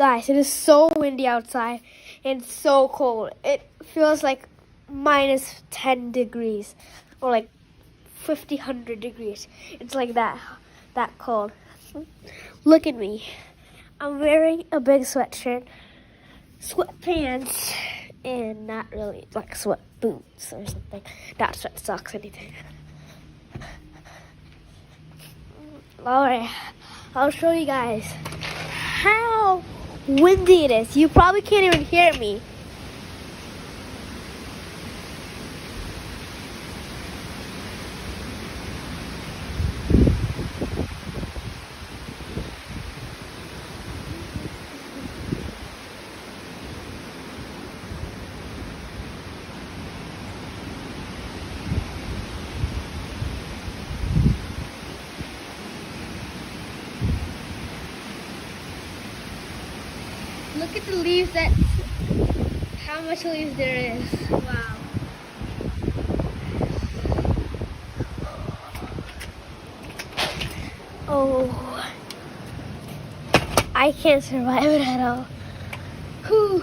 Guys, it is so windy outside and so cold. It feels like minus 10 degrees or like 100 degrees. It's like that cold. Look at me. I'm wearing a big sweatshirt, sweatpants, and not really like sweat boots or something. Not sweat socks, anything. Alright, I'll show you guys how windy it is. You probably can't even hear me. Look at the leaves, how much leaves there is. Wow. Oh, I can't survive it at all. Whew.